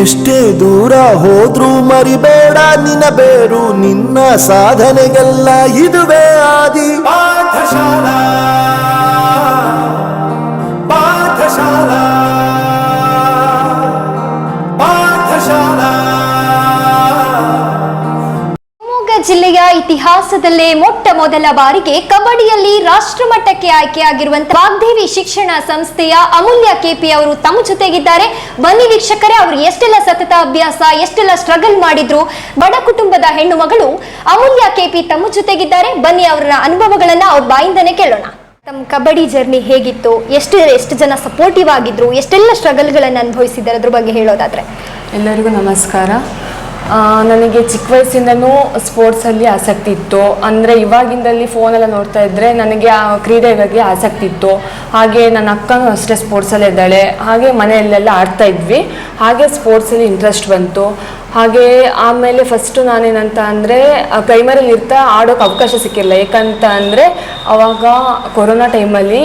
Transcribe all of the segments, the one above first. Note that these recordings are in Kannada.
ಎಷ್ಟೇ ದೂರ ಹೋದ್ರೂ ಮರಿಬೇಡ ನಿನ್ನ ಬೇರು, ನಿನ್ನ ಸಾಧನೆಗೆಲ್ಲ ಇದುವೇ ಆದಿ. ಪಾಠಶಾಲಾ ಪಾಠಶಾಲಾ ಪಾಠಶಾಲಾ. ಜಿಲ್ಲೆಯ ಇತಿಹಾಸದಲ್ಲೇ ಮೊಟ್ಟ ಮೊದಲ ಬಾರಿಗೆ ಕಬಡ್ಡಿಯಲ್ಲಿ ರಾಷ್ಟ್ರಮಟ್ಟಕ್ಕೆ ಆಯ್ಕೆಯಾಗಿರುವಂತಹ ವಾಗ್ದೇವಿ ಶಿಕ್ಷಣ ಸಂಸ್ಥೆಯ ಅಮೂಲ್ಯ ಕೆಪಿ ಅವರು ತಮ್ಮ ಜೊತೆಗಿದ್ದಾರೆ. ಬನ್ನಿ ವೀಕ್ಷಕರೇ, ಅವರು ಎಷ್ಟೆಲ್ಲ ಸತತ ಅಭ್ಯಾಸ, ಎಷ್ಟೆಲ್ಲ ಸ್ಟ್ರಗಲ್ ಮಾಡಿದ್ರು. ಬಡ ಕುಟುಂಬದ ಹೆಣ್ಣು ಮಗಳು ಅಮೂಲ್ಯ ಕೆಪಿ ತಮ್ಮ ಜೊತೆಗಿದ್ದಾರೆ. ಬನ್ನಿ ಅವರ ಅನುಭವಗಳನ್ನ ಅವ್ರ ಬಾಯಿಂದನೇ ಕೇಳೋಣ. ತಮ್ಮ ಕಬಡ್ಡಿ ಜರ್ನಿ ಹೇಗಿತ್ತು, ಎಷ್ಟು ಜನ ಸಪೋರ್ಟಿವ್ ಆಗಿದ್ರು, ಎಷ್ಟೆಲ್ಲ ಸ್ಟ್ರಗಲ್ಗಳನ್ನು ಅನುಭವಿಸಿದ್ದಾರೆ, ಅದ್ರ ಬಗ್ಗೆ ಹೇಳೋದಾದ್ರೆ. ಎಲ್ಲರಿಗೂ ನಮಸ್ಕಾರ. ನನಗೆ ಚಿಕ್ಕ ವಯಸ್ಸಿಂದನೂ ಸ್ಪೋರ್ಟ್ಸಲ್ಲಿ ಆಸಕ್ತಿ ಇತ್ತು. ಅಂದರೆ ಇವಾಗಿಂದಲ್ಲಿ ಫೋನೆಲ್ಲ ನೋಡ್ತಾ ಇದ್ದರೆ ನನಗೆ ಆ ಕ್ರೀಡೆ ಬಗ್ಗೆ ಆಸಕ್ತಿ ಇತ್ತು. ಹಾಗೆ ನನ್ನ ಅಕ್ಕನೂ ಅಷ್ಟೇ ಸ್ಪೋರ್ಟ್ಸಲ್ಲೇ ಇದ್ದಾಳೆ. ಹಾಗೆ ಮನೆಯಲ್ಲೆಲ್ಲ ಆಡ್ತಾ ಇದ್ವಿ. ಹಾಗೆ ಸ್ಪೋರ್ಟ್ಸಲ್ಲಿ ಇಂಟ್ರೆಸ್ಟ್ ಬಂತು. ಹಾಗೆ ಆಮೇಲೆ ಫಸ್ಟು ನಾನೇನಂತ ಅಂದರೆ ಪ್ರೈಮರಿಲಿ ಇರ್ತಾ ಆಡೋಕ್ಕೆ ಅವಕಾಶ ಸಿಕ್ಕಿರಲಿಲ್ಲ. ಏಕಂತ ಅಂದರೆ ಆವಾಗ ಕೊರೋನಾ ಟೈಮಲ್ಲಿ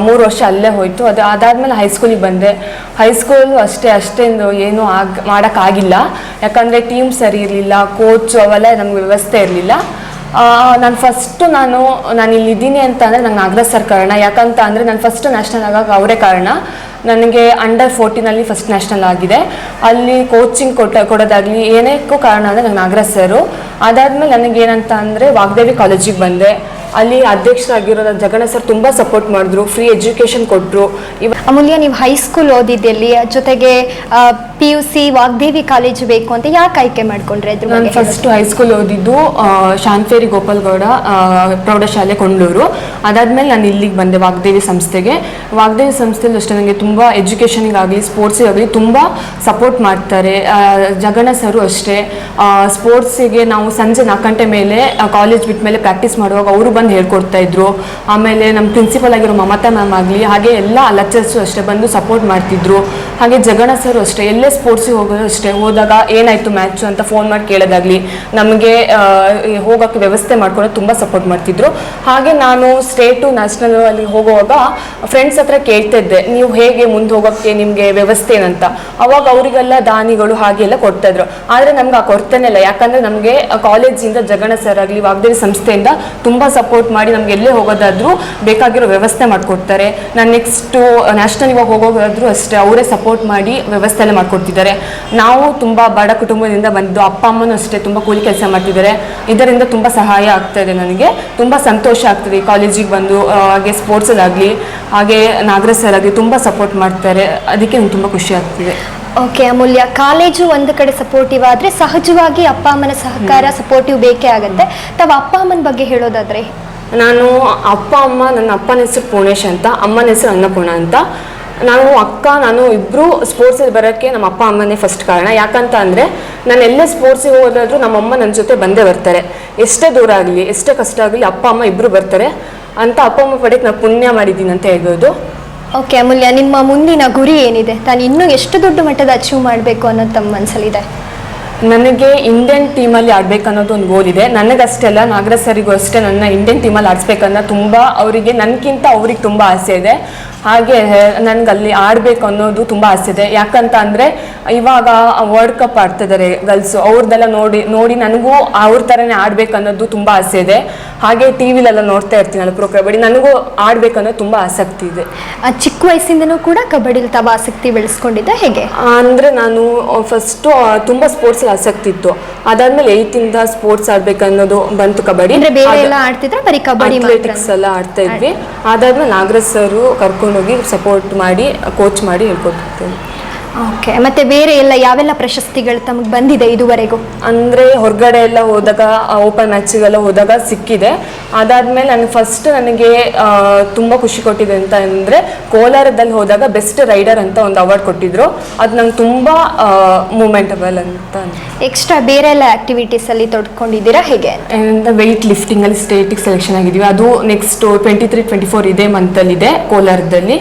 3 ವರ್ಷ ಅಲ್ಲೇ ಹೋಯಿತು. ಅದಾದಮೇಲೆ ಹೈಸ್ಕೂಲಿಗೆ ಬಂದೆ. ಹೈಸ್ಕೂಲು ಅಷ್ಟೇಂದು ಏನೂ ಮಾಡೋಕ್ಕಾಗಿಲ್ಲ. ಯಾಕಂದರೆ ಟೀಮ್ ಸರಿ ಇರಲಿಲ್ಲ, ಕೋಚು ಅವೆಲ್ಲ ನಮ್ಗೆ ವ್ಯವಸ್ಥೆ ಇರಲಿಲ್ಲ. ನಾನು ಇಲ್ಲಿದ್ದೀನಿ ಅಂತ ಅಂದರೆ ನಂಗೆ ನಾಗರಾಜ್ ಸರ್ ಕಾರಣ. ಯಾಕಂತ ಅಂದರೆ ನಾನು ಫಸ್ಟ್ ನ್ಯಾಷನಲ್ ಆಗೋಕೆ ಅವರೇ ಕಾರಣ. ನನಗೆ ಅಂಡರ್ 14 ಫಸ್ಟ್ ನ್ಯಾಷನಲ್ ಆಗಿದೆ. ಅಲ್ಲಿ ಕೋಚಿಂಗ್ ಕೊಡೋದಾಗಲಿ ಏನಕ್ಕೂ ಕಾರಣ ಅಂದರೆ ನಂಗೆ ನಾಗರಾಜ್ ಸರು. ಅದಾದಮೇಲೆ ನನಗೇನಂತ ಅಂದರೆ ವಾಗ್ದೇವಿ ಕಾಲೇಜಿಗೆ ಬಂದೆ. ಅಲ್ಲಿ ಅಧ್ಯಕ್ಷರಾಗಿರೋ ಜಗಣ ಸರ್ ತುಂಬ ಸಪೋರ್ಟ್ ಮಾಡಿದ್ರು, ಫ್ರೀ ಎಜುಕೇಷನ್ ಕೊಟ್ಟರು. ಅಮೂಲ್ಯ, ನೀವು ಹೈಸ್ಕೂಲ್ ಓದಿದ್ದಲ್ಲಿ, ಜೊತೆಗೆ PUC ವಾಗ್ದೇವಿ ಕಾಲೇಜು ಬೇಕು ಅಂತ ಯಾಕೆ ಆಯ್ಕೆ ಮಾಡ್ಕೊಂಡ್ರೆ? ನಾನು ಫಸ್ಟ್ ಹೈಸ್ಕೂಲ್ ಓದಿದ್ದು ಶಾಂತೇರಿ ಗೋಪಾಲ್ಗೌಡ ಪ್ರೌಢಶಾಲೆ ಕೊಂಡೂರು. ಅದಾದಮೇಲೆ ನಾನು ಇಲ್ಲಿಗೆ ಬಂದೆ ವಾಗ್ದೇವಿ ಸಂಸ್ಥೆಗೆ. ವಾಗ್ದೇವಿ ಸಂಸ್ಥೆಯಲ್ಲಿ ಅಷ್ಟೇ ನನಗೆ ತುಂಬ ಎಜುಕೇಷನಿಗಾಗಲಿ ಸ್ಪೋರ್ಟ್ಸಿಗಾಗಲಿ ತುಂಬ ಸಪೋರ್ಟ್ ಮಾಡ್ತಾರೆ. ಜಗಣ ಸರು ಅಷ್ಟೇ. ಸ್ಪೋರ್ಟ್ಸಿಗೆ ನಾವು ಸಂಜೆ 4 ಗಂಟೆ ಮೇಲೆ ಕಾಲೇಜ್ ಬಿಟ್ಟ ಮೇಲೆ ಪ್ರಾಕ್ಟೀಸ್ ಮಾಡುವಾಗ ಅವರು ಬಂದು ಹೇಳ್ಕೊಡ್ತಾ ಇದ್ರು. ಆಮೇಲೆ ನಮ್ಮ ಪ್ರಿನ್ಸಿಪಲ್ ಆಗಿರೋ ಮಮತಾ ಮ್ಯಾಮ್ ಆಗಲಿ, ಹಾಗೆ ಎಲ್ಲ ಲೆಕ್ಚರ್ಸು ಅಷ್ಟೇ ಬಂದು ಸಪೋರ್ಟ್ ಮಾಡ್ತಿದ್ರು. ಹಾಗೆ ಜಗಣ ಸರು ಅಷ್ಟೇ, ಎಲ್ಲೇ ಸ್ಪೋರ್ಟ್ಸಿಗೆ ಹೋಗೋದು ಅಷ್ಟೇ, ಹೋದಾಗ ಏನಾಯಿತು ಮ್ಯಾಚು ಅಂತ ಫೋನ್ ಮಾಡಿ ಕೇಳೋದಾಗಲಿ, ನಮಗೆ ಹೋಗೋಕ್ಕೆ ವ್ಯವಸ್ಥೆ ಮಾಡ್ಕೊಳ್ಳೋದು ತುಂಬ ಸಪೋರ್ಟ್ ಮಾಡ್ತಿದ್ರು. ಹಾಗೆ ನಾನು ಸ್ಟೇಟು ನ್ಯಾಷನಲ್ ಅಲ್ಲಿ ಹೋಗುವಾಗ ಫ್ರೆಂಡ್ಸ್ ಹತ್ರ ಕೇಳ್ತಾ ಇದ್ದೆ, ನೀವು ಹೇಗೆ ಮುಂದೆ ಹೋಗೋಕ್ಕೆ ನಿಮಗೆ ವ್ಯವಸ್ಥೆ ಏನಂತ. ಅವಾಗ ಅವರಿಗೆಲ್ಲ ದಾನಿಗಳು ಹಾಗೆಲ್ಲ ಕೊಡ್ತಾಯಿದ್ರು. ಆದರೆ ನಮ್ಗೆ ಆ ಕೊಡ್ತಾನೆ ಇಲ್ಲ. ಯಾಕಂದರೆ ನಮಗೆ ಕಾಲೇಜಿಂದ ಜಗಣ ಸರ್ ಆಗಲಿ ವಾಗ್ದೇವಿ ಸಂಸ್ಥೆಯಿಂದ ತುಂಬ ಸಪೋರ್ಟ್ ಮಾಡಿ ನಮ್ಗೆ ಎಲ್ಲೇ ಹೋಗೋದಾದ್ರೂ ಬೇಕಾಗಿರೋ ವ್ಯವಸ್ಥೆ ಮಾಡಿಕೊಡ್ತಾರೆ. ನಾನು ನೆಕ್ಸ್ಟು ನ್ಯಾಷನಲ್ ಇವಾಗ ಹೋಗೋದಾದ್ರೂ ಅಷ್ಟೇ ಅವರೇ ಸಪೋರ್ಟ್ ಮಾಡಿ ವ್ಯವಸ್ಥೆ ಎಲ್ಲ ಮಾಡಿಕೊಡ್ತಿದ್ದಾರೆ. ನಾವು ತುಂಬ ಬಡ ಕುಟುಂಬದಿಂದ ಬಂದು ಅಪ್ಪ ಅಮ್ಮನೂ ಅಷ್ಟೇ ತುಂಬ ಕೂಲಿ ಕೆಲಸ ಮಾಡ್ತಿದ್ದಾರೆ. ಇದರಿಂದ ತುಂಬ ಸಹಾಯ ಆಗ್ತಾಯಿದೆ. ನನಗೆ ತುಂಬ ಸಂತೋಷ ಆಗ್ತದೆ ಈ ಕಾಲೇಜಿಗೆ ಬಂದು. ಹಾಗೆ ಸ್ಪೋರ್ಟ್ಸಲ್ಲಾಗಲಿ ಹಾಗೆ ನಾಗರಾಜ್ ಸರ್ ಆಗಲಿ ತುಂಬ ಸಪೋರ್ಟ್ ಮಾಡ್ತಾರೆ. ಅದಕ್ಕೆ ನಂಗೆ ತುಂಬ ಖುಷಿ ಆಗ್ತಿದೆ. ಓಕೆ ಅಮೂಲ್ಯ, ಕಾಲೇಜು ಒಂದು ಕಡೆ ಸಪೋರ್ಟಿವ್ ಆದರೆ ಸಹಜವಾಗಿ ಅಪ್ಪ ಅಮ್ಮನ ಸಹಕಾರ ಸಪೋರ್ಟಿವ್ ಬೇಕೇ ಆಗುತ್ತೆ. ತಾವು ಅಪ್ಪ ಅಮ್ಮನ ಬಗ್ಗೆ ಹೇಳೋದಾದರೆ? ನನ್ನ ಅಪ್ಪನ ಹೆಸರು ಪೂರ್ಣೇಶ್ ಅಂತ, ಅಮ್ಮನ ಹೆಸರು ಅನ್ನಪೂರ್ಣ ಅಂತ. ನಾನು ಇಬ್ಬರು ಸ್ಪೋರ್ಟ್ಸಲ್ಲಿ ಬರೋಕ್ಕೆ ನಮ್ಮ ಅಪ್ಪ ಅಮ್ಮನೇ ಫಸ್ಟ್ ಕಾರಣ. ಯಾಕಂತ ಅಂದರೆ ನಾನು ಎಲ್ಲೇ ಸ್ಪೋರ್ಟ್ಸಿಗೆ ಹೋದಾದರೂ ನಮ್ಮಮ್ಮ ನನ್ನ ಜೊತೆ ಬಂದೇ ಬರ್ತಾರೆ. ಎಷ್ಟೇ ದೂರ ಆಗಲಿ, ಎಷ್ಟೇ ಕಷ್ಟ ಆಗಲಿ, ಅಪ್ಪ ಅಮ್ಮ ಇಬ್ಬರು ಬರ್ತಾರೆ ಅಂತ ಅಪ್ಪ ಅಮ್ಮ ಪಡೆಗೆ ನಾನು ಪುಣ್ಯ ಮಾಡಿದ್ದೀನಿ ಅಂತ ಹೇಳ್ಬೋದು. ಓಕೆ ಅಮೂಲ್ಯ, ನಿಮ್ಮ ಮುಂದಿನ ಗುರಿ ಏನಿದೆ? ತಾನು ಇನ್ನೂ ಎಷ್ಟು ದೊಡ್ಡ ಮಟ್ಟದ ಅಚೀವ್ ಮಾಡಬೇಕು ಅನ್ನೋದು ತಮ್ಮ ಮನಸ್ಸಲ್ಲಿದೆ? ನನಗೆ ಇಂಡಿಯನ್ ಟೀಮಲ್ಲಿ ಆಡಬೇಕು ಅನ್ನೋದು ಒಂದು ಗೋಲ್ ಇದೆ. ನನಗಷ್ಟೇ ಅಲ್ಲ, ನಾಗರಾಜ್ ಸರಿಗೂ ಅಷ್ಟೇ ನನ್ನ ಇಂಡಿಯನ್ ಟೀಮಲ್ಲಿ ಆಡಿಸ್ಬೇಕನ್ನೋ ತುಂಬ ಅವರಿಗೆ ನನಗಿಂತ ಅವ್ರಿಗೆ ತುಂಬ ಆಸೆ ಇದೆ. ಹಾಗೆ ನನಗೆ ಅಲ್ಲಿ ಆಡಬೇಕು ಅನ್ನೋದು ತುಂಬ ಆಸೆ ಇದೆ. ಯಾಕಂತ ಅಂದರೆ ಇವಾಗ ವರ್ಲ್ಡ್ ಕಪ್ ಆಡ್ತಿದ್ದಾರೆ ಗರ್ಲ್ಸು, ಅವ್ರದ್ದೆಲ್ಲ ನೋಡಿ ನನಗೂ ಅವ್ರ ಥರನೇ ಆಡಬೇಕು ಅನ್ನೋದು ತುಂಬ ಆಸೆ ಇದೆ. ಹಾಗೆ ಟಿವಿಲೆಲ್ಲ ನೋಡ್ತಾ ಇರ್ತೀನಲ್ಲ ಪ್ರೋ ಕಬಡ್ಡಿ, ನನಗೂ ಆಡಬೇಕು ಅನ್ನೋದು ತುಂಬ ಆಸಕ್ತಿ ಇದೆ. ಚಿಕ್ಕ ವಯಸ್ಸಿಂದನೂ ಕೂಡ ಕಬಡ್ಡಿಲಿ ತಾವು ಆಸಕ್ತಿ ಬೆಳೆಸ್ಕೊಂಡಿದ್ದೆ ಹೇಗೆ? ಅಂದರೆ ನಾನು ಫಸ್ಟು ತುಂಬ ಸ್ಪೋರ್ಟ್ಸ್ ಆಸಕ್ತಿ ಇತ್ತು. ಅದಾದ್ಮೇಲೆ 8th ಸ್ಪೋರ್ಟ್ಸ್ ಆಡ್ಬೇಕು ಅನ್ನೋದು ಬಂತು. ಕಬಡ್ಡಿ ಬೇರೆ ಎಲ್ಲ ಆಡ್ತಿದ್ರೆ ಬರೀ ಕಬಡ್ಡಿ ಅಥ್ಲೆಟಿಕ್ಸ್ ಎಲ್ಲ ಆಡ್ತಾ ಇದ್ವಿ. ಅದಾದ್ಮೇಲೆ ನಾಗರಾಜ್ ಸರು ಕರ್ಕೊಂಡೋಗಿ ಸಪೋರ್ಟ್ ಮಾಡಿ ಕೋಚ್ ಮಾಡಿ ಹೇಳ್ಕೊಡ್ತಿದ್ದೇನೆ. ಓಕೆ, ಮತ್ತೆ ಬೇರೆ ಎಲ್ಲ ಯಾವೆಲ್ಲ ಪ್ರಶಸ್ತಿಗಳು ತಮಗೆ ಬಂದಿದೆ ಇದುವರೆಗೂ? ಅಂದರೆ ಹೊರಗಡೆ ಎಲ್ಲ ಹೋದಾಗ, ಓಪನ್ ಮ್ಯಾಚಿಗೆಲ್ಲ ಹೋದಾಗ ಸಿಕ್ಕಿದೆ. ಅದಾದಮೇಲೆ ನನಗೆ ತುಂಬ ಖುಷಿ ಕೊಟ್ಟಿದೆ ಅಂತ ಅಂದರೆ ಕೋಲಾರದಲ್ಲಿ ಹೋದಾಗ ಬೆಸ್ಟ್ ರೈಡರ್ ಅಂತ ಒಂದು ಅವಾರ್ಡ್ ಕೊಟ್ಟಿದ್ರು. ಅದು ನಂಗೆ ತುಂಬ ಮೂಮೆಂಟಬಲ್ ಅಂತ. ಎಕ್ಸ್ಟ್ರಾ ಬೇರೆ ಎಲ್ಲ ಆ್ಯಕ್ಟಿವಿಟೀಸಲ್ಲಿ ತೊಡ್ಕೊಂಡಿದ್ದೀರಾ ಹೇಗೆ? ವೆಯ್ಟ್ ಲಿಫ್ಟಿಂಗಲ್ಲಿ ಸ್ಟೇಟಿಗೆ ಸೆಲೆಕ್ಷನ್ ಆಗಿದ್ದೀವಿ. ಅದು ನೆಕ್ಸ್ಟ್ 23-24 ಇದೇ ಮಂತಲ್ಲಿದೆ ಕೋಲಾರದಲ್ಲಿ.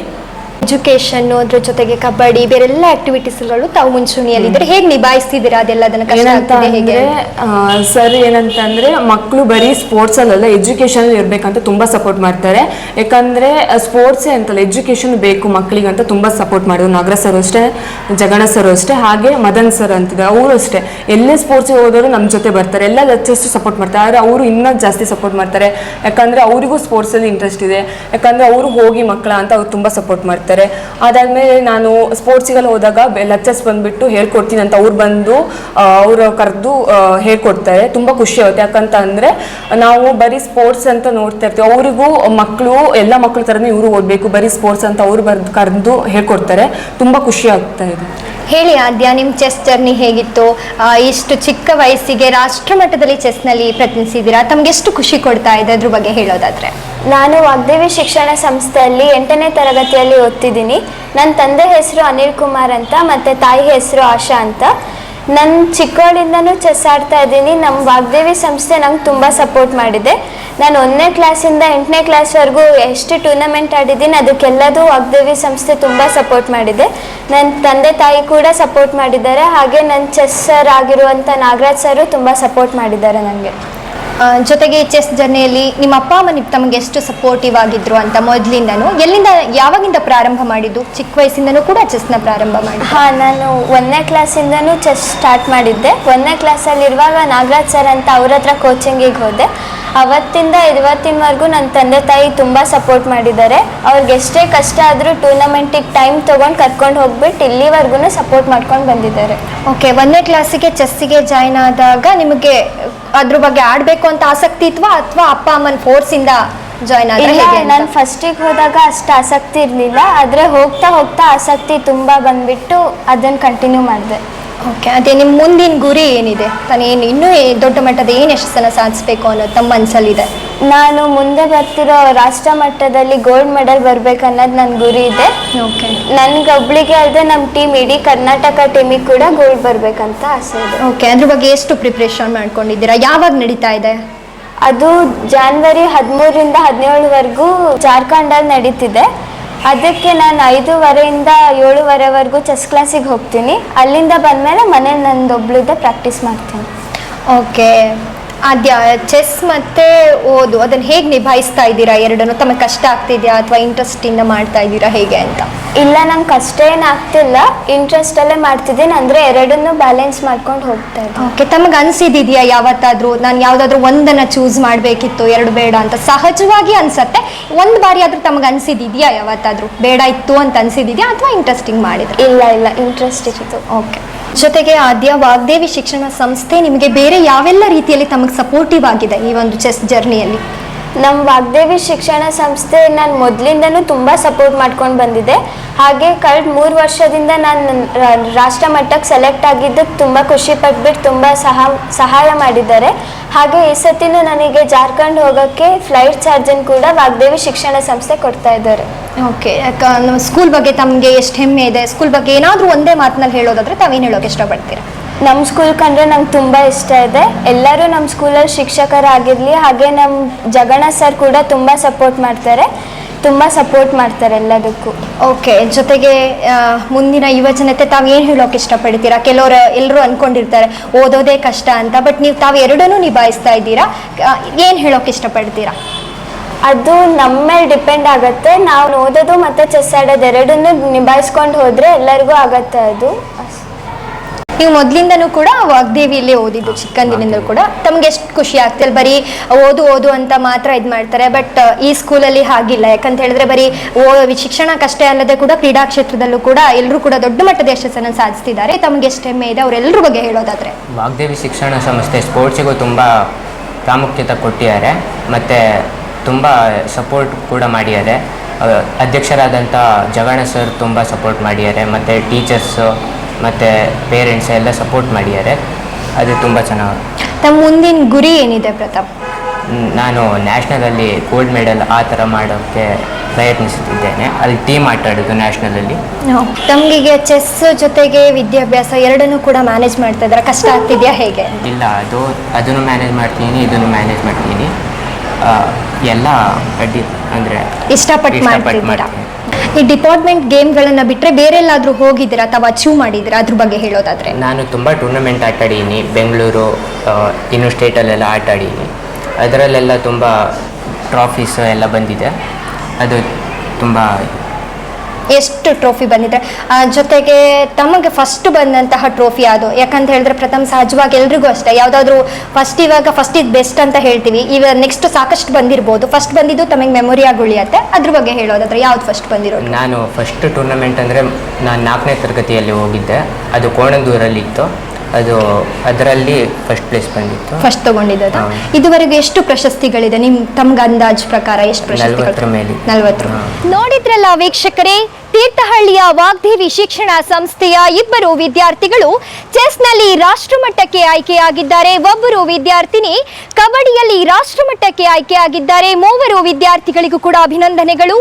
ಎಜುಕೇಶನ್ ಅದ್ರ ಜೊತೆಗೆ ಕಬಡ್ಡಿ ಬೇರೆಲ್ಲ ಆಕ್ಟಿವಿಟೀಸ್ಗಳು ತಾವು ಮುಂಚೂಣಿಯಲ್ಲಿದ್ದಾರೆ. ಹೇಗೆ ನಿಭಾಯಿಸ್ತಿದ್ದೀರಾ ಅದೆಲ್ಲದನ್ನ? ಕಷ್ಟ ಏನಂತ ಆಗ್ತಿದೆ ಹೇಗೆ? ಅಂದ್ರೆ ಸರ್ ಏನಂತಂದ್ರೆ ಮಕ್ಕಳು ಬರೀ ಸ್ಪೋರ್ಟ್ಸ್ ಅಲ್ಲ ಎಜುಕೇಶನ್ ಇರ್ಬೇಕಂತ ತುಂಬಾ ಸಪೋರ್ಟ್ ಮಾಡ್ತಾರೆ. ಯಾಕಂದ್ರೆ ಸ್ಪೋರ್ಟ್ಸ್ ಅಂತಲ್ಲ ಎಜುಕೇಶನ್ ಬೇಕು ಮಕ್ಕಳಿಗೆ ಅಂತ ತುಂಬಾ ಸಪೋರ್ಟ್ ಮಾಡಿದ್ರು. ನಾಗರಾಜ್ ಸರ್ ಅಷ್ಟೇ, ಜಗಣ ಸರ್ ಅಷ್ಟೇ, ಹಾಗೆ ಮದನ್ ಸರ್ ಅಂತಿದ್ದಾರೆ ಅವರು ಅಷ್ಟೇ. ಎಲ್ಲೇ ಸ್ಪೋರ್ಟ್ಸ್ಗೆ ಹೋದವರು ನಮ್ಮ ಜೊತೆ ಬರ್ತಾರೆ, ಎಲ್ಲ ಲೆಕ್ಚರ್ಸ್ ಸಪೋರ್ಟ್ ಮಾಡ್ತಾರೆ. ಆದರೆ ಅವರು ಇನ್ನೂ ಜಾಸ್ತಿ ಸಪೋರ್ಟ್ ಮಾಡ್ತಾರೆ, ಯಾಕಂದ್ರೆ ಅವರಿಗೂ ಸ್ಪೋರ್ಟ್ಸಲ್ಲಿ ಇಂಟ್ರೆಸ್ಟ್ ಇದೆ, ಯಾಕಂದ್ರೆ ಅವರು ಹೋಗಿ ಮಕ್ಕಳ ಅಂತ ಅವ್ರು ತುಂಬ ಸಪೋರ್ಟ್ ಮಾಡ್ತಾರೆ. ಅದಾದ್ಮೇಲೆ ನಾನು ಸ್ಪೋರ್ಟ್ಸಿಗೆಲ್ಲ ಹೋದಾಗ ಲೆಕ್ಚರ್ಸ್ ಬಂದ್ಬಿಟ್ಟು ಹೇಳ್ಕೊಡ್ತೀನಿ ಅಂತ ಅವ್ರು ಬಂದು ಅವರು ಕರೆದು ಹೇಳ್ಕೊಡ್ತಾರೆ. ತುಂಬ ಖುಷಿ ಆಗುತ್ತೆ, ಯಾಕಂತ ಅಂದರೆ ನಾವು ಬರೀ ಸ್ಪೋರ್ಟ್ಸ್ ಅಂತ ನೋಡ್ತಾ ಇರ್ತೀವಿ, ಅವರಿಗೂ ಮಕ್ಕಳು ಎಲ್ಲ ಮಕ್ಕಳ ಥರನೇ ಇವರು ಓದಬೇಕು, ಬರೀ ಸ್ಪೋರ್ಟ್ಸ್ ಅಂತ ಅವ್ರು ಕರೆದು ಹೇಳ್ಕೊಡ್ತಾರೆ. ತುಂಬ ಖುಷಿ ಆಗ್ತಾ ಇದೆ. ಹೇಳಿ ಆದ್ಯ, ನಿಮ್ಮ ಚೆಸ್ ಜರ್ನಿ ಹೇಗಿತ್ತು? ಇಷ್ಟು ಚಿಕ್ಕ ವಯಸ್ಸಿಗೆ ರಾಷ್ಟ್ರ ಮಟ್ಟದಲ್ಲಿ ಚೆಸ್ನಲ್ಲಿ ಪ್ರತಿನಿಧಿಸಿದ್ದೀರಾ, ತಮ್ಗೆ ಎಷ್ಟು ಖುಷಿ ಕೊಡ್ತಾ ಇದೆ ಅದ್ರ ಬಗ್ಗೆ ಹೇಳೋದಾದ್ರೆ? ನಾನು ವಾಗ್ದೇವಿ ಶಿಕ್ಷಣ ಸಂಸ್ಥೆಯಲ್ಲಿ 8ನೇ ತರಗತಿಯಲ್ಲಿ ಓದ್ತಿದ್ದೀನಿ. ನನ್ನ ತಂದೆ ಹೆಸರು ಅನಿಲ್ ಕುಮಾರ್ ಅಂತ, ಮತ್ತು ತಾಯಿ ಹೆಸರು ಆಶಾ ಅಂತ. ನನ್ನ ಚಿಕ್ಕವಳಿಂದನೂ ಚೆಸ್ ಆಡ್ತಾ ಇದ್ದೀನಿ. ನಮ್ಮ ವಾಗ್ದೇವಿ ಸಂಸ್ಥೆ ನಂಗೆ ತುಂಬ ಸಪೋರ್ಟ್ ಮಾಡಿದೆ. ನಾನು 1ನೇ ಕ್ಲಾಸಿಂದ 8ನೇ ಕ್ಲಾಸ್ವರೆಗೂ ಎಷ್ಟು ಟೂರ್ನಮೆಂಟ್ ಆಡಿದ್ದೀನಿ ಅದಕ್ಕೆಲ್ಲದೂ ವಾಗ್ದೇವಿ ಸಂಸ್ಥೆ ತುಂಬ ಸಪೋರ್ಟ್ ಮಾಡಿದೆ. ನನ್ನ ತಂದೆ ತಾಯಿ ಕೂಡ ಸಪೋರ್ಟ್ ಮಾಡಿದ್ದಾರೆ, ಹಾಗೆ ನನ್ನ ಚೆಸ್ ಸರ್ ಆಗಿರುವಂಥ ನಾಗರಾಜ್ ಸರು ತುಂಬ ಸಪೋರ್ಟ್ ಮಾಡಿದ್ದಾರೆ ನನಗೆ. ಜೊತೆಗೆ ಈ ಚೆಸ್ ಜರ್ನಿಯಲ್ಲಿ ನಿಮ್ಮ ಅಪ್ಪ ಅಮ್ಮ ತಮಗೆ ಎಷ್ಟು ಸಪೋರ್ಟಿವ್ ಆಗಿದ್ರು ಅಂತ ಮೊದಲಿಂದನೂ ಎಲ್ಲಿಂದ ಯಾವಾಗಿಂದ ಪ್ರಾರಂಭ ಮಾಡಿದ್ದು? ಚಿಕ್ಕ ವಯಸ್ಸಿಂದನೂ ಕೂಡ ಚೆಸ್ನ ಪ್ರಾರಂಭ ಮಾಡಿ? ಹಾಂ, ನಾನು 1ನೇ ಕ್ಲಾಸಿಂದನೂ ಚೆಸ್ ಸ್ಟಾರ್ಟ್ ಮಾಡಿದ್ದೆ. 1ನೇ ಕ್ಲಾಸಲ್ಲಿರುವಾಗ ನಾಗರಾಜ್ ಸರ್ ಅಂತ ಅವ್ರ ಹತ್ರ ಕೋಚಿಂಗಿಗೆ ಹೋದೆ. ಅವತ್ತಿಂದ ಇವತ್ತಿನವರೆಗೂ ನನ್ನ ತಂದೆ ತಾಯಿ ತುಂಬ ಸಪೋರ್ಟ್ ಮಾಡಿದ್ದಾರೆ. ಅವ್ರಿಗೆ ಎಷ್ಟೇ ಕಷ್ಟ ಆದರೂ ಟೂರ್ನಮೆಂಟಿಗೆ ಟೈಮ್ ತೊಗೊಂಡು ಕರ್ಕೊಂಡು ಹೋಗ್ಬಿಟ್ಟು ಇಲ್ಲಿವರೆಗೂ ಸಪೋರ್ಟ್ ಮಾಡ್ಕೊಂಡು ಬಂದಿದ್ದಾರೆ. ಓಕೆ, 1ನೇ ಕ್ಲಾಸಿಗೆ ಚೆಸ್ಸಿಗೆ ಜಾಯ್ನ್ ಆದಾಗ ನಿಮಗೆ ಅದ್ರ ಬಗ್ಗೆ ಆಡಬೇಕು ಅಂತ ಆಸಕ್ತಿ ಇತ್ವಾ ಅಥವಾ ಅಪ್ಪ ಅಮ್ಮನ ಫೋರ್ಸಿಂದ ಜಾಯ್ನ್ ಆದ್ರೆ? ನಾನು ಫಸ್ಟಿಗೆ ಹೋದಾಗ ಅಷ್ಟು ಆಸಕ್ತಿ ಇರಲಿಲ್ಲ, ಆದರೆ ಹೋಗ್ತಾ ಹೋಗ್ತಾ ಆಸಕ್ತಿ ತುಂಬ ಬಂದ್ಬಿಟ್ಟು ಅದನ್ನು ಕಂಟಿನ್ಯೂ ಮಾಡಿದೆ. ಓಕೆ, ಅದೇ ನಿಮ್ಮ ಮುಂದಿನ ಗುರಿ ಏನಿದೆ? ತಾನೇನು ಇನ್ನೂ ದೊಡ್ಡ ಮಟ್ಟದ ಏನು ಯಶಸ್ಸನ್ನು ಸಾಧಿಸಬೇಕು ಅನ್ನೋದು ತಮ್ಮ ಮನಸ್ಸಲ್ಲಿದೆ? ನಾನು ಮುಂದೆ ಬರ್ತಿರೋ ರಾಷ್ಟ್ರ ಮಟ್ಟದಲ್ಲಿ ಗೋಲ್ಡ್ ಮೆಡಲ್ ಬರ್ಬೇಕನ್ನೋದು ನನ್ನ ಗುರಿ ಇದೆ. ಓಕೆ, ನನಗೊಬ್ಳಿಗೆ ಅಲ್ಲದೆ ನಮ್ಮ ಟೀಮ್ ಇಡೀ ಕರ್ನಾಟಕ ಟೀಮಿಗೆ ಕೂಡ ಗೋಲ್ಡ್ ಬರಬೇಕಂತ ಆಸೆ ಇದೆ. ಓಕೆ, ಅದ್ರ ಬಗ್ಗೆ ಎಷ್ಟು ಪ್ರಿಪ್ರೇಷನ್ ಮಾಡ್ಕೊಂಡಿದ್ದೀರಾ? ಯಾವಾಗ ನಡೀತಾ ಇದೆ ಅದು? ಜಾನ್ವರಿ 13ರಿಂದ 17ವರೆಗೂ ಜಾರ್ಖಂಡಲ್ಲಿ ನಡೀತಿದೆ. ಅದಕ್ಕೆ ನಾನು 5:30ಯಿಂದ 7:30ವರೆಗೂ ಚೆಸ್ ಕ್ಲಾಸಿಗೆ ಹೋಗ್ತೀನಿ. ಅಲ್ಲಿಂದ ಬಂದಮೇಲೆ ಮನೇಲಿ ನಂದೊಬ್ಳಿದ್ದೆ ಪ್ರಾಕ್ಟೀಸ್ ಮಾಡ್ತೀನಿ. ಓಕೆ, ಆದ್ಯ ಚೆಸ್ ಮತ್ತು ಓದು ಅದನ್ನು ಹೇಗೆ ನಿಭಾಯಿಸ್ತಾ ಇದ್ದೀರಾ ಎರಡನ್ನು? ತಮಗೆ ಕಷ್ಟ ಆಗ್ತಿದೆಯಾ ಅಥವಾ ಇಂಟ್ರೆಸ್ಟಿಂದ ಮಾಡ್ತಾ ಇದ್ದೀರಾ ಹೇಗೆ ಅಂತ? ಇಲ್ಲ, ನಂಗೆ ಕಷ್ಟ ಏನು ಆಗ್ತಿಲ್ಲ, ಇಂಟ್ರೆಸ್ಟಲ್ಲೇ ಮಾಡ್ತಿದ್ದೀನಿ. ಅಂದರೆ ಎರಡನ್ನೂ ಬ್ಯಾಲೆನ್ಸ್ ಮಾಡ್ಕೊಂಡು ಹೋಗ್ತಾ ಇದ್ದೀನಿ. ಓಕೆ, ತಮಗೆ ಅನಿಸಿದೆಯಾ ಯಾವತ್ತಾದರೂ ನಾನು ಯಾವುದಾದ್ರೂ ಒಂದನ್ನು ಚೂಸ್ ಮಾಡಬೇಕಿತ್ತು, ಎರಡು ಬೇಡ ಅಂತ? ಸಹಜವಾಗಿ ಅನ್ಸತ್ತೆ. ಒಂದು ಬಾರಿ ಆದರೂ ತಮಗೆ ಅನಿಸಿದೆಯಾ ಯಾವತ್ತಾದರೂ ಬೇಡ ಇತ್ತು ಅಂತ ಅನಿಸಿದೆಯಾ ಅಥವಾ ಇಂಟ್ರೆಸ್ಟಿಂಗ್ ಮಾಡಿದ್ರೆ? ಇಲ್ಲ, ಇಂಟ್ರೆಸ್ಟ್ ಇತ್ತು. ಓಕೆ, ಜೊತೆಗೆ ಆದ್ಯ ವಾಗ್ದೇವಿ ಶಿಕ್ಷಣ ಸಂಸ್ಥೆ ನಿಮಗೆ ಬೇರೆ ಯಾವೆಲ್ಲ ರೀತಿಯಲ್ಲಿ ತಮಗೆ ಸಪೋರ್ಟಿವ್ ಆಗಿದೆ ಈ ಒಂದು ಚೆಸ್ ಜರ್ನಿಯಲ್ಲಿ? ನಮ್ಮ ವಾಗ್ದೇವಿ ಶಿಕ್ಷಣ ಸಂಸ್ಥೆ ನಾನು ಮೊದಲಿಂದನೂ ತುಂಬ ಸಪೋರ್ಟ್ ಮಾಡ್ಕೊಂಡು ಬಂದಿದೆ. ಹಾಗೆ ಕಳೆದ 3 ವರ್ಷದಿಂದ ನಾನು ರಾಷ್ಟ್ರ ಮಟ್ಟಕ್ಕೆ ಸೆಲೆಕ್ಟ್ ಆಗಿದ್ದಕ್ಕೆ ತುಂಬ ಖುಷಿ ಪಟ್ಬಿಟ್ಟು ತುಂಬ ಸಹಾಯ ಮಾಡಿದ್ದಾರೆ. ಹಾಗೆ ಈ ಸತಿನೂ ನನಗೆ ಜಾರ್ಖಂಡ್ ಹೋಗೋಕ್ಕೆ ಫ್ಲೈಟ್ ಚಾರ್ಜನ್ನು ಕೂಡ ವಾಗ್ದೇವಿ ಶಿಕ್ಷಣ ಸಂಸ್ಥೆ ಕೊಡ್ತಾ ಇದ್ದಾರೆ. ಓಕೆ, ನಮ್ಮ ಸ್ಕೂಲ್ ಬಗ್ಗೆ ತಮಗೆ ಎಷ್ಟು ಹೆಮ್ಮೆ ಇದೆ? ಸ್ಕೂಲ್ ಬಗ್ಗೆ ಏನಾದರೂ ಒಂದೇ ಮಾತಿನಲ್ಲಿ ಹೇಳೋದಾದರೆ ತಾವೇನು ಹೇಳೋಕೆ ಇಷ್ಟಪಡ್ತೀರಾ? ನಮ್ಮ ಸ್ಕೂಲ್ ಕಂಡ್ರೆ ನಂಗೆ ತುಂಬ ಇಷ್ಟ ಇದೆ. ಎಲ್ಲರೂ ನಮ್ಮ ಸ್ಕೂಲಲ್ಲಿ ಶಿಕ್ಷಕರಾಗಿರಲಿ, ಹಾಗೆ ನಮ್ಮ ಜಗಣ ಸರ್ ಕೂಡ ತುಂಬ ಸಪೋರ್ಟ್ ಮಾಡ್ತಾರೆ ಎಲ್ಲದಕ್ಕೂ. ಓಕೆ, ಜೊತೆಗೆ ಮುಂದಿನ ಯುವ ಜನತೆ ತಾವು ಏನು ಹೇಳೋಕೆ ಇಷ್ಟಪಡ್ತೀರಾ? ಎಲ್ಲರೂ ಅಂದ್ಕೊಂಡಿರ್ತಾರೆ ಓದೋದೇ ಕಷ್ಟ ಅಂತ, ಬಟ್ ನೀವು ತಾವು ಎರಡನ್ನೂ ನಿಭಾಯಿಸ್ತಾ ಇದ್ದೀರಾ, ಏನು ಹೇಳೋಕೆ ಇಷ್ಟಪಡ್ತೀರಾ? ಅದು ನಮ್ಮ ಮೇಲೆ ಡಿಪೆಂಡ್ ಆಗುತ್ತೆ. ನಾವು ಓದೋದು ಮತ್ತು ಚೆಸ್ ಆಡೋದು ಎರಡನ್ನೂ ನಿಭಾಯಿಸ್ಕೊಂಡು ಹೋದರೆ ಎಲ್ಲರಿಗೂ ಆಗತ್ತೆ. ಅದು ನೀವು ಮೊದಲಿಂದನೂ ಕೂಡ ವಾಗ್ದೇವಿಯಲ್ಲೇ ಓದಿದ್ದು ಚಿಕ್ಕಂದಿನಿಂದ ಕೂಡ. ತಮ್ಗೆ ಎಷ್ಟು ಖುಷಿ ಆಗ್ತಿಲ್ಲ? ಬರೀ ಓದು ಅಂತ ಮಾತ್ರ ಇದು ಮಾಡ್ತಾರೆ, ಬಟ್ ಈ ಸ್ಕೂಲಲ್ಲಿ ಹಾಗಿಲ್ಲ. ಯಾಕಂತ ಹೇಳಿದ್ರೆ ಬರೀ ಶಿಕ್ಷಣಕ್ಕಷ್ಟೇ ಅಲ್ಲದೆ ಕೂಡ ಕ್ರೀಡಾ ಕ್ಷೇತ್ರದಲ್ಲೂ ಕೂಡ ಎಲ್ಲರೂ ಕೂಡ ದೊಡ್ಡ ಮಟ್ಟದ ಯಶಸ್ಸನ್ನು ಸಾಧಿಸ್ತಿದ್ದಾರೆ. ತಮಗೆ ಎಷ್ಟು ಹೆಮ್ಮೆ ಇದೆ ಅವರೆಲ್ಲರ ಬಗ್ಗೆ ಹೇಳೋದಾದ್ರೆ? ವಾಗ್ದೇವಿ ಶಿಕ್ಷಣ ಸಂಸ್ಥೆ ಸ್ಪೋರ್ಟ್ಸಿಗೂ ತುಂಬ ಪ್ರಾಮುಖ್ಯತೆ ಕೊಟ್ಟಿದ್ದಾರೆ ಮತ್ತು ತುಂಬ ಸಪೋರ್ಟ್ ಕೂಡ ಮಾಡಿದ್ದಾರೆ. ಅಧ್ಯಕ್ಷರಾದಂಥ ಜಗಣ ಸರ್ ತುಂಬ ಸಪೋರ್ಟ್ ಮಾಡಿದ್ದಾರೆ, ಮತ್ತು ಟೀಚರ್ಸು ಮತ್ತು ಪೇರೆಂಟ್ಸ್ ಎಲ್ಲ ಸಪೋರ್ಟ್ ಮಾಡಿದ್ದಾರೆ. ಅದು ತುಂಬ ಚೆನ್ನಾಗಿ. ತಮ್ಮ ಮುಂದಿನ ಗುರಿ ಏನಿದೆ ಪ್ರತಾಪ್? ನಾನು ನ್ಯಾಷನಲಲ್ಲಿ ಗೋಲ್ಡ್ ಮೆಡಲ್ ಆ ಥರ ಮಾಡೋಕ್ಕೆ ಪ್ರಯತ್ನಿಸುತ್ತಿದ್ದೇನೆ. ಅಲ್ಲಿ ಟೀಮ್ ಆಟ ಆಡೋದು ನ್ಯಾಷನಲಲ್ಲಿ. ತಮಗೀಗ ಚೆಸ್ ಜೊತೆಗೆ ವಿದ್ಯಾಭ್ಯಾಸ ಎರಡನ್ನೂ ಕೂಡ ಮ್ಯಾನೇಜ್ ಮಾಡ್ತಾ ಇದ್ದಾರೆ, ಕಷ್ಟ ಆಗ್ತಿದೆಯಾ ಹೇಗೆ? ಇಲ್ಲ, ಅದನ್ನು ಮ್ಯಾನೇಜ್ ಮಾಡ್ತೀನಿ, ಇದನ್ನು ಮ್ಯಾನೇಜ್ ಮಾಡ್ತೀನಿ. ಎಲ್ಲ ಅಡ್ಡಿ ಅಂದರೆ ಇಷ್ಟಪಟ್ಟು ಮಾಡ್ತಿದ್ದೀರಾ? ಈ ಡಿಪಾರ್ಟ್ಮೆಂಟ್ ಗೇಮ್ಗಳನ್ನ ಬಿಟ್ಟರೆ ಬೇರೆಲ್ಲಾದರೂ ಹೋಗಿದ್ದೀರಾ ಅಥವಾ ಅಚೀವ್ ಮಾಡಿದ್ದೀರಾ ಅದ್ರ ಬಗ್ಗೆ ಹೇಳೋದಾದ್ರೆ? ನಾನು ತುಂಬ ಟೂರ್ನಮೆಂಟ್ ಆಟಾಡೀನಿ, ಬೆಂಗಳೂರು ಇನ್ನು ಸ್ಟೇಟಲ್ಲೆಲ್ಲ ಆಟಾಡೀನಿ. ಅದರಲ್ಲೆಲ್ಲ ತುಂಬ ಟ್ರಾಫೀಸ್ ಎಲ್ಲ ಬಂದಿದೆ. ಅದು ತುಂಬ ಎಷ್ಟು ಟ್ರೋಫಿ ಬಂದಿದೆ? ಜೊತೆಗೆ ತಮಗೆ ಫಸ್ಟ್ ಬಂದಂತಹ ಟ್ರೋಫಿ ಅದು ಯಾಕಂತ ಹೇಳಿದ್ರೆ ಪ್ರಥಮ ಸಹಜವಾಗಿ ಎಲ್ರಿಗೂ ಅಷ್ಟೇ, ಯಾವುದಾದ್ರೂ ಫಸ್ಟ್ ಇದು ಬೆಸ್ಟ್ ಅಂತ ಹೇಳ್ತೀವಿ, ಈಗ ನೆಕ್ಸ್ಟ್ ಸಾಕಷ್ಟು ಬಂದಿರ್ಬೋದು, ಫಸ್ಟ್ ಬಂದಿದ್ದು ತಮಗೆ ಮೆಮೊರಿ ಆಗಿ ಉಳಿಯುತ್ತೆ. ಅದ್ರ ಬಗ್ಗೆ ಹೇಳೋದಾದ್ರೆ ಯಾವ್ದು ಫಸ್ಟ್ ಬಂದಿರೋದು? ನಾನು ಫಸ್ಟ್ ಟೂರ್ನಮೆಂಟ್ ಅಂದರೆ ನಾನು 4ನೇ ತರಗತಿಯಲ್ಲಿ ಹೋಗಿದ್ದೆ. ಅದು ಕೋಣಂದೂರಲ್ಲಿ ಇತ್ತು. ಅದರಲ್ಲಿ ಫಸ್ಟ್ ಪ್ಲೇಸ್ ಬಂದಿತ್ತು. ಫಸ್ಟ್ ತಗೊಂಡಿದ್ದು. ಇದುವರೆಗೂ ಎಷ್ಟು ಪ್ರಶಸ್ತಿಗಳಿದೆ ತಮ್ಗೆ ಅಂದಾಜ್ ಪ್ರಕಾರ? ಎಷ್ಟು ಪ್ರಶಸ್ತಿಗಳು? 40 ಮೇಲೆ. 40. ನೋಡಿದ್ರಲ್ಲ ವೀಕ್ಷಕರೇ, ತೀರ್ಥಹಳ್ಳಿಯ ವಾಗ್ದೇವಿ ಶಿಕ್ಷಣ ಸಂಸ್ಥೆಯ ಇಬ್ಬರು ವಿದ್ಯಾರ್ಥಿಗಳು ಚೆಸ್ನಲ್ಲಿ ರಾಷ್ಟ್ರಮಟ್ಟಕ್ಕೆ ಆಯ್ಕೆಯಾಗಿದ್ದಾರೆ. ಒಬ್ಬರು ವಿದ್ಯಾರ್ಥಿನಿ ಕಬಡ್ಡಿಯಲ್ಲಿ ರಾಷ್ಟ್ರಮಟ್ಟಕ್ಕೆ ಆಯ್ಕೆಯಾಗಿದ್ದಾರೆ. 3 ವಿದ್ಯಾರ್ಥಿಗಳಿಗೂ ಕೂಡ ಅಭಿನಂದನೆಗಳು.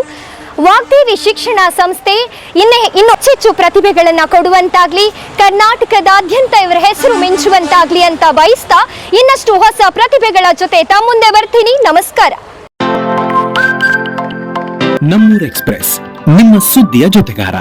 ವಾಗ್ದೇವಿ ಶಿಕ್ಷಣ ಸಂಸ್ಥೆ ಇನ್ನು ಹೆಚ್ಚು ಪ್ರತಿಭೆಗಳನ್ನ ಕೊಡುವಂತಾಗ್ಲಿ, ಕರ್ನಾಟಕದಾದ್ಯಂತ ಇವರ ಹೆಸರು ಮಿಂಚುವಂತಾಗ್ಲಿ ಅಂತ ಬಯಸ್ತಾ ಇನ್ನಷ್ಟು ಹೊಸ ಪ್ರತಿಭೆಗಳ ಜೊತೆ ತಮ್ಮ ಮುಂದೆ ಬರ್ತೀನಿ. ನಮಸ್ಕಾರ. ನಮ್ಮೂರ್ ಎಕ್ಸ್‌ಪ್ರೆಸ್, ನಿಮ್ಮ ಸುದ್ದಿಯ ಜೊತೆಗಾರ.